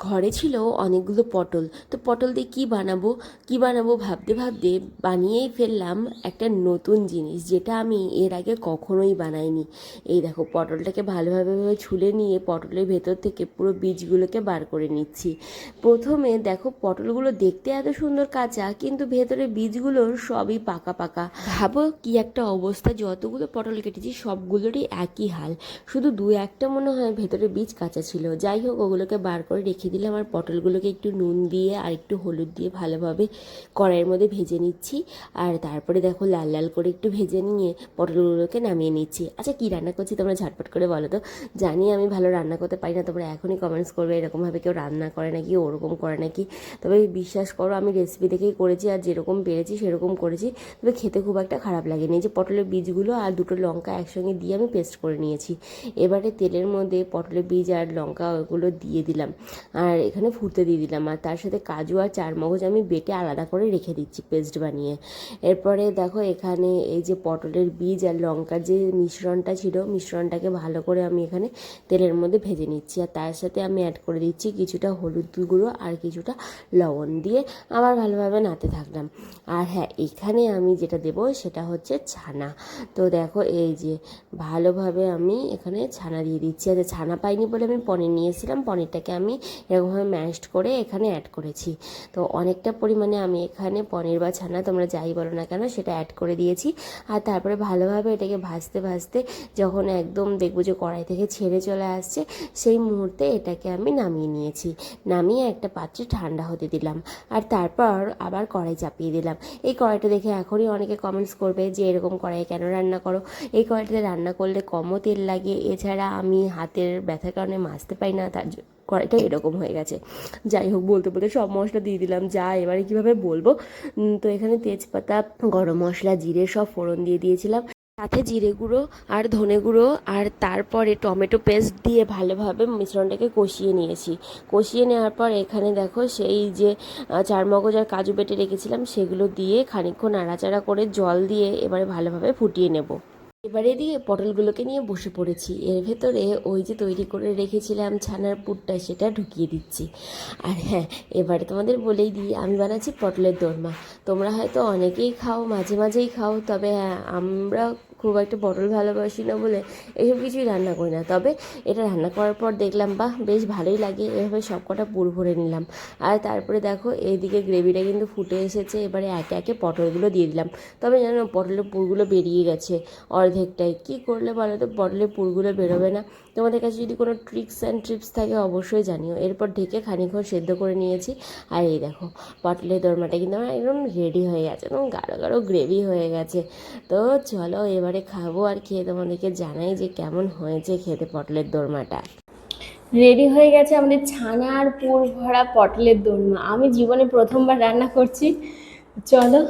ঘরে ছিল অনেকগুলো পটল। তো পটল দিয়ে কী বানাবো ভাবতে ভাবতে বানিয়েই ফেললাম একটা নতুন জিনিস, যেটা আমি এর আগে কখনোই বানাইনি। এই দেখো, পটলটাকে ভালোভাবে ছুলে নিয়ে পটলের ভেতর থেকে পুরো বীজগুলোকে বার করে নিচ্ছি। প্রথমে দেখো, পটলগুলো দেখতে এত সুন্দর কাঁচা, কিন্তু ভেতরে বীজগুলো সবই পাকা পাকা। ভাবো কি একটা অবস্থা, যতগুলো পটল কেটেছি সবগুলোরই একই হাল, শুধু দু একটা মনে হয় ভেতরে বীজ কাঁচা ছিল। যাই হোক, ওগুলোকে বার করে রেখে দিলাম, আর পটলগুলোকে একটু নুন দিয়ে আর একটু হলুদ দিয়ে ভালোভাবে কড়াইয়ের মধ্যে ভেজে নিচ্ছি। আর তারপরে দেখো, লাল লাল করে একটু ভেজে নিয়ে পটলগুলোকে নামিয়ে নিচ্ছি। আচ্ছা, কী রান্না করছি তোমরা ঝটপট করে বলো তো। জানি আমি ভালো রান্না করতে পারি না, তোমরা এখনই কমেন্টস করবে এরকমভাবে কেউ রান্না করে নাকি, ওরকম করে নাকি। তবে বিশ্বাস করো, আমি রেসিপি দেখেই করেছি, আর যেরকম পেরেছি সেরকম করেছি। তবে খেতে খুব একটা খারাপ লাগেনি। যে পটলের বীজগুলো আর দুটো লঙ্কা একসঙ্গে দিয়ে আমি পেস্ট করে নিয়েছি। এবারে তেলের মধ্যে পটলের বীজ আর লঙ্কা ওগুলো দিয়ে দিলাম, আর এখানে ফুটতে দিয়ে দিলাম। আর তার সাথে কাজু আর চারমগজ আমি বেটে আলাদা করে রেখে দিচ্ছি পেস্ট বানিয়ে। এরপরে দেখো, এখানে এই যে পটলের বীজ আর লঙ্কার যে মিশ্রণটা ছিল, মিশ্রণটাকে ভালো করে আমি এখানে তেলের মধ্যে ভেজে নিচ্ছি। আর তার সাথে আমি অ্যাড করে দিচ্ছি কিছুটা হলুদ গুঁড়ো আর কিছুটা লবণ দিয়ে আবার ভালোভাবে নাড়তে থাকলাম। আর হ্যাঁ, এখানে আমি যেটা দেবো সেটা হচ্ছে ছানা। তো দেখো, এই যে ভালোভাবে আমি এখানে ছানা দিয়ে দিচ্ছি। আচ্ছা, ছানা পাইনি বলে আমি পনির নিয়েছিলাম, পনিরটাকে আমি এরকমভাবে ম্যাশড করে এখানে অ্যাড করেছি। তো অনেকটা পরিমাণে আমি এখানে পনির বা ছানা তোমরা যাই বলো না কেন সেটা অ্যাড করে দিয়েছি। আর তারপরে ভালোভাবে এটাকে ভাজতে ভাজতে যখন একদম দেখবো যে কড়াই থেকে ছেড়ে চলে আসছে, সেই মুহূর্তে এটাকে আমি নামিয়ে নিয়েছি। নামিয়ে একটা পাত্রে ঠান্ডা হতে দিলাম, আর তারপর আবার কড়াই চাপিয়ে দিলাম। এই কড়াইটা দেখে এখনই অনেকে কমেন্টস করবে যে এরকম কড়াই কেন রান্না করো। এই কড়াইটাতে রান্না করলে কমও তেল লাগে, এছাড়া আমি হাতের ব্যথার কারণে মাজতে পারি না, তার কড়াইটা এরকম হয়ে গেছে। যাই হোক, বলতে বলতে সব মশলা দিয়ে দিলাম, যা এবারে কীভাবে বলবো। তো এখানে তেজপাতা, গরম মশলা, জিরে সব ফোড়ন দিয়ে দিয়েছিলাম, সাথে জিরে গুঁড়ো আর ধনে গুঁড়ো, আর তারপরে টমেটো পেস্ট দিয়ে ভালোভাবে মিশ্রণটাকে কষিয়ে নিয়েছি। কষিয়ে নেওয়ার পর এখানে দেখো, সেই যে চারমগজ আর কাজু বেটে রেখেছিলাম সেগুলো দিয়ে খানিকক্ষণ নাড়াচাড়া করে জল দিয়ে এবারে ভালোভাবে ফুটিয়ে নেব। এবারে দিয়ে পটলগুলোকে নিয়ে বসে পড়েছি। এর ভেতরে ওই যে তৈরি করে রেখেছিলাম ছানার পুরটা, সেটা ঢুকিয়ে দিচ্ছি। আর হ্যাঁ, এবারে তোমাদের বলেই দিই, আমি বানাচ্ছি পটলের দোরমা। তোমরা হয়তো অনেকেই খাও, মাঝে মাঝেই খাও, তবে হ্যাঁ, আমরা খুব একটা পটল ভালোবাসি না বলে এইসব কিছুই রান্না করি না। তবে এটা রান্না করার পর দেখলাম, বাহ, বেশ ভালোই লাগে। এভাবে সব কটা পুর ভরে নিলাম। আর তারপরে দেখো, এইদিকে গ্রেভিটা কিন্তু ফুটে এসেছে। এবারে একে একে পটলগুলো দিয়ে দিলাম। তবে জানো, পটলের পুরগুলো বেরিয়ে গেছে অর্ধেকটাই। কী করলে বলো তো, পটলের পুরগুলো বেরোবে না? তোমাদের কাছে যদি কোনো ট্রিক্স অ্যান্ড টিপস থাকে অবশ্যই জানিও। এরপর ঢেকে খানিকক্ষণ সেদ্ধ করে নিয়েছি। আর এই দেখো, পটলের দোরমাটা কিন্তু আমার একদম রেডি হয়ে গেছে, একদম গাঢ় গাঢ় গ্রেভি হয়ে গেছে। তো চলো এবারে খাবো, আর খেয়ে তোমাদেরকে জানাই যে কেমন হয়েছে খেতে পটলের দোরমাটা। রেডি হয়ে গেছে আমাদের ছানার পুর ভরা পটলের দোরমা। আমি জীবনে প্রথমবার রান্না করছি। চলো,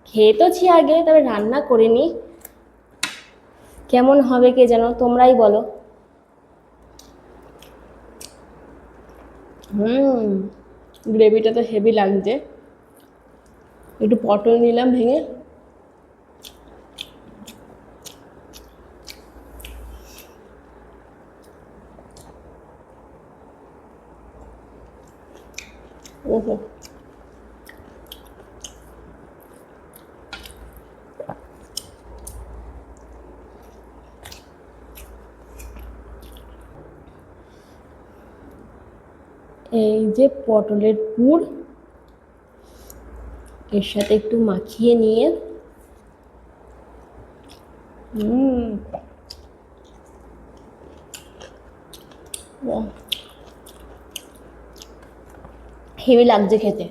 খেয়ে তোছি আগে, তবে রান্না করিনি। কেমন হবে কে জানো, তোমরাই বলো। গ্রেভিটা তো হেভি লাগছে। একটু পটল নিলাম ভেঙে। ওহো, এই যে পটলের পুর, এর সাথে একটু মাখিয়ে নিয়ে হেভি লাগছে খেতে।